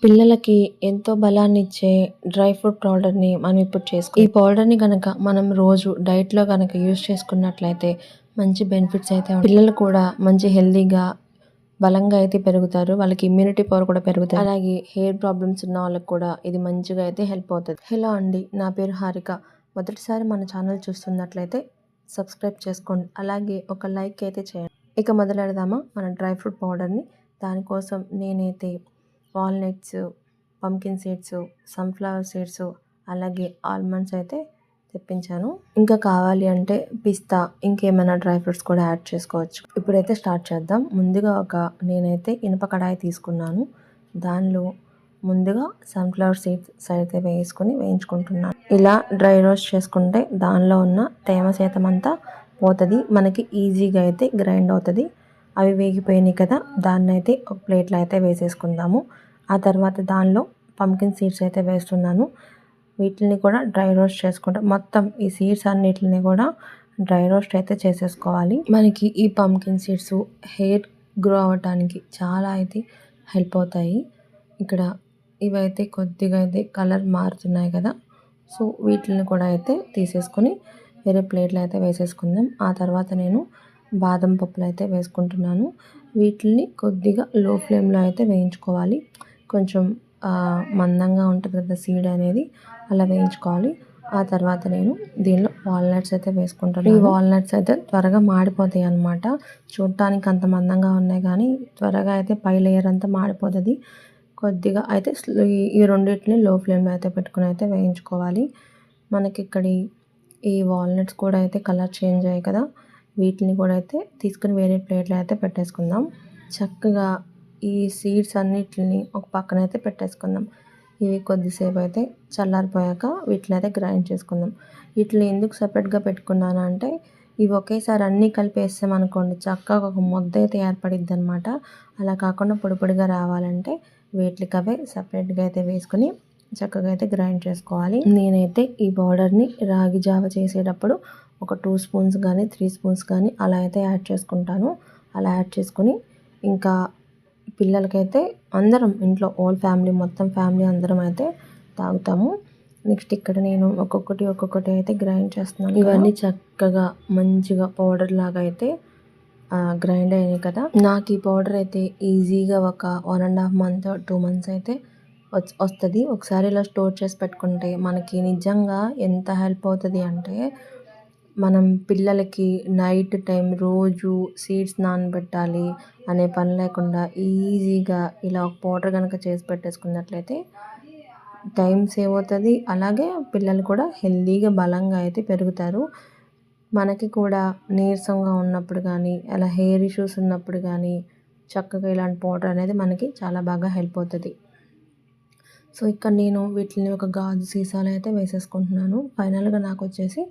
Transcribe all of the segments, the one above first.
పిల్లలకి ఎంతో బలాన్నిచ్చే dry fruit పౌడర్‌ని మనం ఇప్పుడు ఈ పౌడర్‌ని గనక మనం రోజు డైట్‌లో గనక యూజ్ చేసుకున్నట్లయితే మంచి బెనిఫిట్స్ అయితే పిల్లలు కూడా మంచి హెల్తీగా, బలంగా అయితే పెరుగుతారు. వాళ్ళకి ఇమ్యూనిటీ పవర్ కూడా పెరుగుతది. అలాగే హెయిర్ ప్రాబ్లమ్స్ ఉన్న వాళ్ళకి కూడా ఇది మంచిగా అయితే హెల్ప్ అవుతది. హలో అండి, నా పేరు హారిక. మొదటిసారి మన ఛానల్ చూస్తున్నట్లయితే సబ్స్క్రైబ్ చేసుకోండి. అలాగే ఒక లైక్ అయితే చేయండి. ఇక మొదలెడదామా మన డ్రై ఫ్రూట్ పౌడర్‌ని. దానికోసం నేనైతే walnuts, pumpkin seeds, sunflower seeds, అలాగే ఆల్మండ్స్ అయితే తెప్పించాను. ఇంకా కావాలి అంటే పిస్తా, ఇంకేమైనా డ్రై ఫ్రూట్స్ కూడా యాడ్ చేసుకోవచ్చు. ఇప్పుడైతే స్టార్ట్ చేద్దాం. ముందుగా నేనైతే ఇనుప కడాయి తీసుకున్నాను. దానిలో ముందుగా సన్‌ఫ్లవర్ సీడ్స్ అయితే వేసుకొని వేయించుకుంటున్నాను. ఇలా డ్రై రోస్ట్ చేసుకుంటే దానిలో ఉన్న తేమ శాతం అంతా పోతుంది. మనకి ఈజీగా అయితే గ్రైండ్ అవుతుంది. అవి వేగిపోయినాయి కదా, దాన్ని అయితే ఒక ప్లేట్లో అయితే వేసేసుకుందాము. ఆ తర్వాత దానిలో పంకిన్ సీడ్స్ అయితే వేస్తున్నాను. వీటిని కూడా డ్రై రోస్ట్ చేసుకుంటా మొత్తం ఈ సీడ్స్ అన్నిటిని కూడా డ్రై రోస్ట్ అయితే చేసేసుకోవాలి. మనకి ఈ పంకిన్ సీడ్స్ హెయిర్ గ్రో అవ్వటానికి చాలా అయితే హెల్ప్ అవుతాయి. ఇక్కడ ఇవైతే కొద్దిగా అయితే కలర్ మారుతున్నాయి కదా, సో వీటిని కూడా అయితే తీసేసుకొని వేరే ప్లేట్లో అయితే వేసేసుకుందాం. ఆ తర్వాత నేను బాదం పప్పులు అయితే వేసుకుంటున్నాను. వీటిని కొద్దిగా లో ఫ్లేమ్లో అయితే వేయించుకోవాలి. కొంచెం మందంగా ఉంటుంది కదా సీడ్ అనేది, అలా వేయించుకోవాలి. ఆ తర్వాత నేను దీనిలో వాల్నట్స్ అయితే వేసుకుంటాను. ఈ వాల్నట్స్ అయితే త్వరగా మాడిపోతాయి అన్నమాట. చూడటానికి అంత మందంగా ఉన్నాయి కానీ త్వరగా అయితే పై లేయర్ అంతా మాడిపోతుంది. కొద్దిగా అయితే ఈ రెండింటిని లో ఫ్లేమ్లో అయితే పెట్టుకుని అయితే వేయించుకోవాలి. మనకి ఇక్కడ ఈ వాల్నట్స్ కూడా అయితే కలర్ చేంజ్ అయ్యాయి కదా, వీటిని కూడా అయితే తీసుకుని వేరే ప్లేట్లో అయితే పెట్టేసుకుందాం. చక్కగా ఈ సీడ్స్ అన్నిటిని ఒక పక్కన అయితే పెట్టేసుకుందాం. ఇవి కొద్దిసేపు అయితే చల్లారిపోయాక వీటిని అయితే గ్రైండ్ చేసుకుందాం. వీటిని ఎందుకు సపరేట్గా పెట్టుకున్నాను అంటే, ఇవి ఒకేసారి అన్నీ కలిపేసామనుకోండి చక్కగా ఒక ముద్ద అయితే ఏర్పడిద్ది అనమాట. అలా కాకుండా పొడి పొడిగా రావాలంటే వీటికి అవే సపరేట్గా అయితే వేసుకొని చక్కగా అయితే గ్రైండ్ చేసుకోవాలి. నేనైతే ఈ పౌడర్ని రాగి జావ చేసేటప్పుడు ఒక 2 స్పూన్స్ కానీ 3 స్పూన్స్ కానీ అలా అయితే యాడ్ చేసుకుంటాను. అలా యాడ్ చేసుకొని ఇంకా పిల్లలకైతే అందరం ఇంట్లో మొత్తం ఫ్యామిలీ అందరం అయితే తాగుతాము. నెక్స్ట్ ఇక్కడ నేను ఒక్కొక్కటి అయితే గ్రైండ్ చేస్తున్నాను. ఇవన్నీ చక్కగా మంచిగా పౌడర్ లాగా అయితే గ్రైండ్ అయినాయి కదా. నాకు ఈ పౌడర్ అయితే ఈజీగా ఒక 1.5 మంత్ 2 మంత్స్ అయితే వస్తుంది. ఒకసారి ఇలా స్టోర్ చేసి పెట్టుకుంటే మనకి నిజంగా ఎంత హెల్ప్ అవుతుంది అంటే, మనం పిల్లలకి నైట్ టైం రోజు సీడ్స్ నానబెట్టాలి అనే పని లేకుండా ఈజీగా ఇలా ఒక పౌడర్ కనుక చేసి పెట్టేసుకున్నట్లయితే టైం సేవ్ అవుతుంది. అలాగే పిల్లలు కూడా హెల్తీగా బలంగా అయితే పెరుగుతారు. మనకి కూడా నీరసంగా ఉన్నప్పుడు కానీ, అలా హెయిర్ ఇష్యూస్ ఉన్నప్పుడు కానీ చక్కగా ఇలాంటి పౌడర్ అనేది మనకి చాలా బాగా హెల్ప్ అవుతుంది. సో ఇక్కడ నేను వీటిని ఒక గాజు సీసాలో అయితే వేసేసుకుంటున్నాను. ఫైనల్గా నాకు వచ్చేసి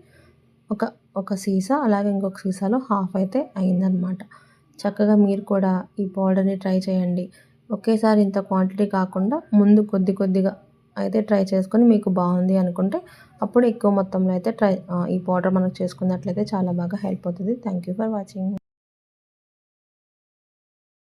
ఒక సీసా, అలాగే ఇంకొక సీసాలో హాఫ్ అయితే అయిందనమాట. చక్కగా మీరు కూడా ఈ పౌడర్ని ట్రై చేయండి. ఒకేసారి ఇంత క్వాంటిటీ కాకుండా ముందు కొద్దిగా అయితే ట్రై చేసుకొని మీకు బాగుంది అనుకుంటే అప్పుడు ఎక్కువ మొత్తంలో అయితే ఈ పౌడర్ మనకు చేసుకున్నట్లయితే చాలా బాగా హెల్ప్ అవుతుంది. Thank you for watching.